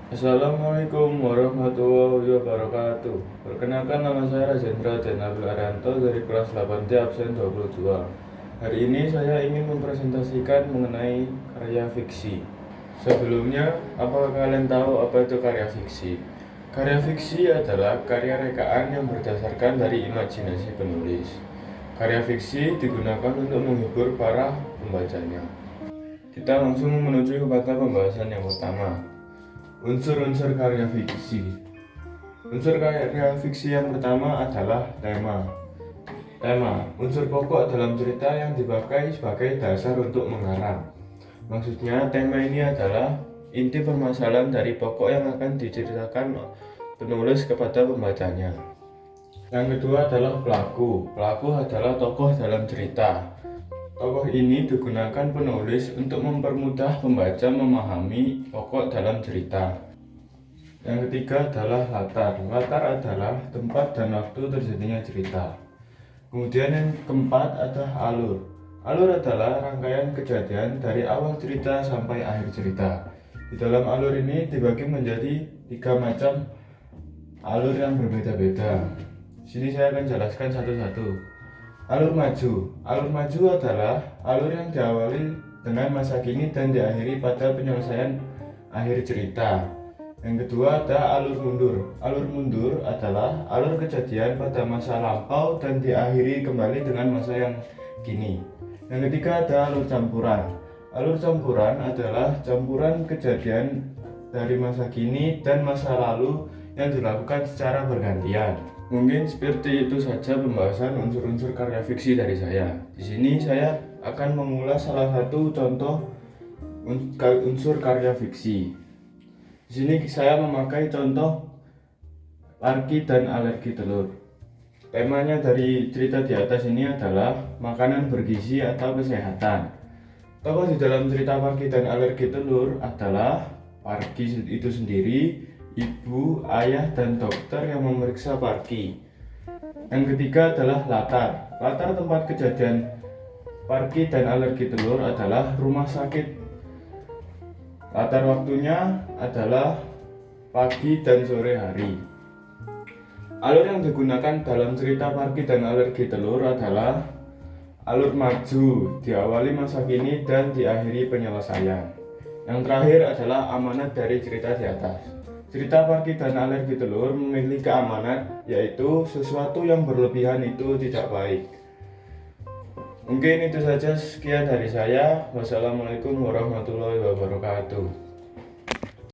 Assalamualaikum warahmatullahi wabarakatuh. Perkenalkan, nama saya Rajendra Denabil Arianto dari kelas 8D absen 22. Hari ini saya ingin mempresentasikan mengenai karya fiksi. Sebelumnya, apakah kalian tahu apa itu karya fiksi? Karya fiksi adalah karya rekaan yang berdasarkan dari imajinasi penulis. Karya fiksi digunakan untuk menghibur para pembacanya. Kita langsung menuju kepada pembahasan yang pertama. Unsur-unsur karya fiksi. Unsur karya fiksi yang pertama adalah tema. Tema, unsur pokok dalam cerita yang dipakai sebagai dasar untuk mengarang. Maksudnya, tema ini adalah inti permasalahan dari pokok yang akan diceritakan penulis kepada pembacanya. Yang kedua adalah pelaku. Pelaku adalah tokoh dalam cerita. Tokoh ini digunakan penulis untuk mempermudah pembaca memahami pokok dalam cerita. Yang ketiga adalah latar. Latar adalah tempat dan waktu terjadinya cerita. Kemudian yang keempat adalah alur. Alur adalah rangkaian kejadian dari awal cerita sampai akhir cerita. Di dalam alur ini dibagi menjadi 3 macam alur yang berbeda-beda. Di sini saya akan jelaskan satu-satu. Alur maju. Alur maju adalah alur yang diawali dengan masa kini dan diakhiri pada penyelesaian akhir cerita. Yang kedua ada alur mundur. Alur mundur adalah alur kejadian pada masa lampau dan diakhiri kembali dengan masa yang kini. Yang ketiga ada alur campuran. Alur campuran adalah campuran kejadian dari masa kini dan masa lalu yang dilakukan secara bergantian. Mungkin seperti itu saja pembahasan unsur-unsur karya fiksi dari saya. Di sini saya akan mengulas salah satu contoh unsur karya fiksi. Di sini saya memakai contoh Larki dan alergi telur. Temanya dari cerita di atas ini adalah makanan bergizi atau kesehatan. Tokoh di dalam cerita Larki dan alergi telur adalah Larki itu sendiri, ibu, ayah, dan dokter yang memeriksa Parki. Yang ketiga adalah latar. Latar tempat kejadian Parki dan alergi telur adalah rumah sakit. Latar waktunya adalah pagi dan sore hari. Alur yang digunakan dalam cerita Parki dan alergi telur adalah alur maju, diawali masa kini dan diakhiri penyelesaian. Yang terakhir adalah amanat dari cerita di atas. Cerita Parki dan alergi telur memiliki amanat, yaitu sesuatu yang berlebihan itu tidak baik. Mungkin itu saja, sekian dari saya. Wassalamualaikum warahmatullahi wabarakatuh.